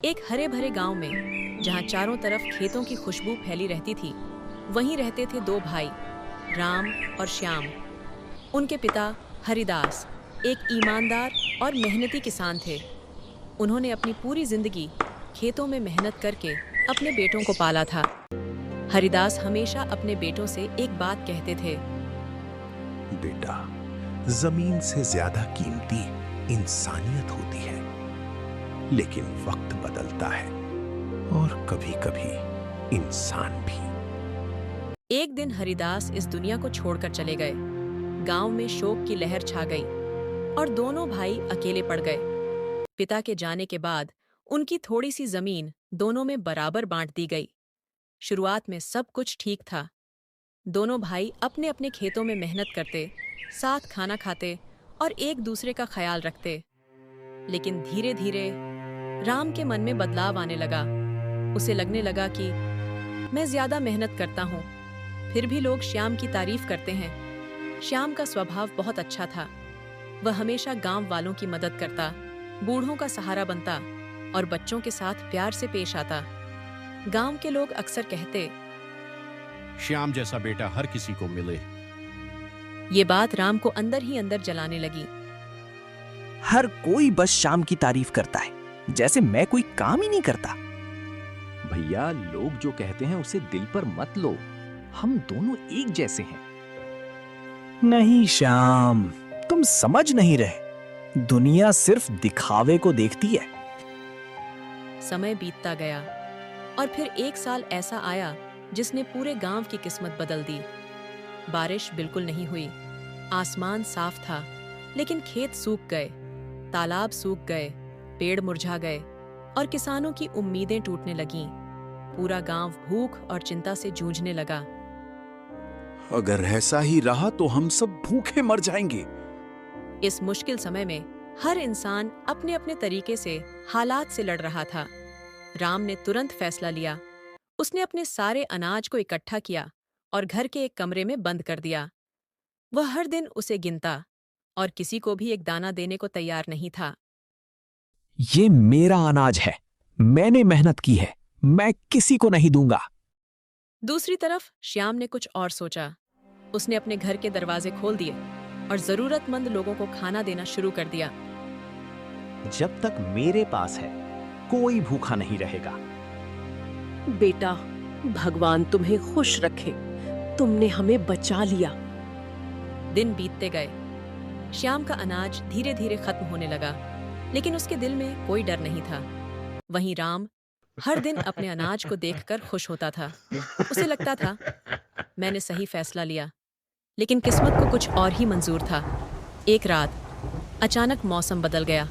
एक हरे भरे गांव में, जहां चारों तरफ खेतों की खुशबू फैली रहती थी, वहीं रहते थे दो भाई, राम और श्याम। उनके पिता हरिदास एक ईमानदार और मेहनती किसान थे। उन्होंने अपनी पूरी जिंदगी खेतों में मेहनत करके अपने बेटों को पाला था। हरिदास हमेशा अपने बेटों से एक बात कहते थे। बेटा, जमीन से ज्यादा कीमती इंसानियत होती है, लेकिन वक्त बदलता है और कभी-कभी इंसान भी। एक दिन हरिदास इस दुनिया को छोड़कर चले गए। गांव में शोक की लहर छा गई और दोनों भाई अकेले पड़ गए। पिता के जाने के बाद उनकी थोड़ी सी जमीन दोनों में बराबर बांट दी गई। शुरुआत में सब कुछ ठीक था। दोनों भाई अपने अपने खेतों में मेहनत करते, साथ खाना खाते और एक दूसरे का ख्याल रखते। लेकिन धीरे धीरे राम के मन में बदलाव आने लगा। उसे लगने लगा कि मैं ज्यादा मेहनत करता हूँ, फिर भी लोग श्याम की तारीफ करते हैं। श्याम का स्वभाव बहुत अच्छा था। वह हमेशा गांव वालों की मदद करता, बूढ़ों का सहारा बनता और बच्चों के साथ प्यार से पेश आता। गांव के लोग अक्सर कहते, श्याम जैसा बेटा हर किसी को मिले। ये बात राम को अंदर ही अंदर जलाने लगी। हर कोई बस श्याम की तारीफ करता है, जैसे मैं कोई काम ही नहीं करता। भैया, लोग जो कहते हैं उसे दिल पर मत लो। हम दोनों एक जैसे हैं। नहीं श्याम, तुम समझ नहीं रहे। दुनिया सिर्फ दिखावे को देखती है। समय बीतता गया और फिर एक साल ऐसा आया जिसने पूरे गांव की किस्मत बदल दी। बारिश बिल्कुल नहीं हुई। आसमान साफ था, लेकिन खेत सूख गए, तालाब सूख गए, पेड़ मुरझा गए और किसानों की उम्मीदें टूटने लगीं। पूरा गांव भूख और चिंता से जूझने लगा। अगर ऐसा ही रहा तो हम सब भूखे मर जाएंगे। इस मुश्किल समय में हर इंसान अपने अपने तरीके से हालात से लड़ रहा था। राम ने तुरंत फैसला लिया। उसने अपने सारे अनाज को इकट्ठा किया और घर के एक कमरे में बंद कर दिया। वह हर दिन उसे गिनता और किसी को भी एक दाना देने को तैयार नहीं था। ये मेरा अनाज है, मैंने मेहनत की है, मैं किसी को नहीं दूंगा। दूसरी तरफ श्याम ने कुछ और सोचा। उसने अपने घर के दरवाजे खोल दिए और जरूरतमंद लोगों को खाना देना शुरू कर दिया। जब तक मेरे पास है, कोई भूखा नहीं रहेगा। बेटा, भगवान तुम्हें खुश रखे। तुमने हमें बचा लिया। दिन बीतते गए। श्याम का अनाज धीरे धीरे खत्म होने लगा, लेकिन उसके दिल में कोई डर नहीं था। वहीं राम हर दिन अपने अनाज को देखकर खुश होता था। उसे लगता था, मैंने सही फैसला लिया। लेकिन किस्मत को कुछ और ही मंजूर था। एक रात अचानक मौसम बदल गया।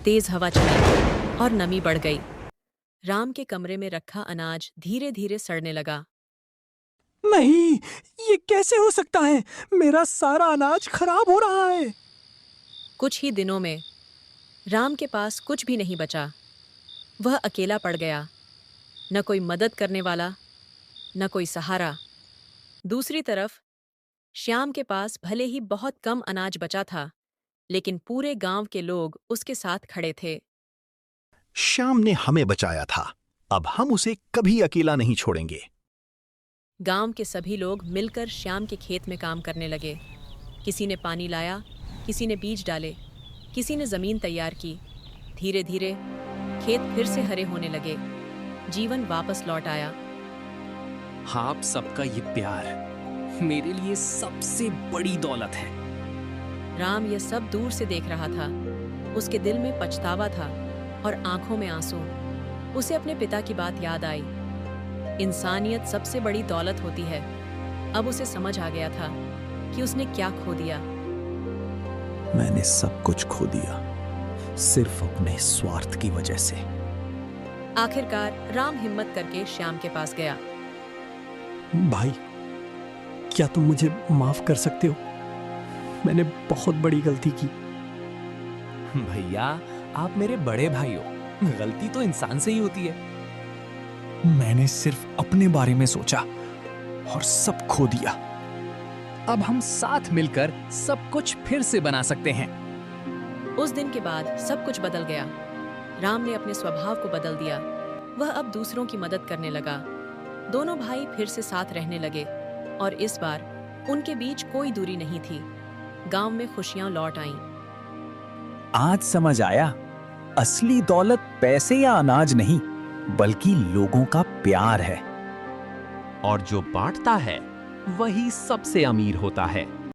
तेज हवा चली और नमी बढ़ गई। राम के कमरे में रखा अनाज धीरे धीरे सड़ने लगा। नहीं, ये कैसे हो सकता है? मेरा सारा अनाज खराब हो रहा है। कुछ ही दिनों में राम के पास कुछ भी नहीं बचा। वह अकेला पड़ गया। न कोई मदद करने वाला, न कोई सहारा। दूसरी तरफ श्याम के पास भले ही बहुत कम अनाज बचा था, लेकिन पूरे गांव के लोग उसके साथ खड़े थे। श्याम ने हमें बचाया था, अब हम उसे कभी अकेला नहीं छोड़ेंगे। गांव के सभी लोग मिलकर श्याम के खेत में काम करने लगे। किसी ने पानी लाया, किसी ने बीज डाले, किसी ने जमीन तैयार की। धीरे धीरे खेत फिर से हरे होने लगे। जीवन वापस लौट आया। आप सबका ये प्यार मेरे लिए सबसे बड़ी दौलत है। राम यह सब दूर से देख रहा था। उसके दिल में पछतावा था और आंखों में आंसू। उसे अपने पिता की बात याद आई। इंसानियत सबसे बड़ी दौलत होती है। अब उसे समझ आ गया था कि उसने क्या खो दिया। मैंने सब कुछ खो दिया, सिर्फ अपने स्वार्थ की वजह से। आखिरकार राम हिम्मत करके श्याम के पास गया। भाई, क्या तुम मुझे माफ कर सकते हो? मैंने बहुत बड़ी गलती की। भैया, आप मेरे बड़े भाई हो। गलती तो इंसान से ही होती है। मैंने सिर्फ अपने बारे में सोचा और सब खो दिया। अब हम साथ मिलकर सब कुछ फिर से बना सकते हैं। उस दिन के बाद सब कुछ बदल गया। राम ने अपने स्वभाव को बदल दिया। वह अब दूसरों की मदद करने लगा। दोनों भाई फिर से साथ रहने लगे और इस बार उनके बीच कोई दूरी नहीं थी। गांव में खुशियां लौट आईं। आज समझ आया, असली दौलत पैसे या अनाज नहीं, बल्कि लोगों का प्यार है। और जो बांटता है वही सबसे अमीर होता है।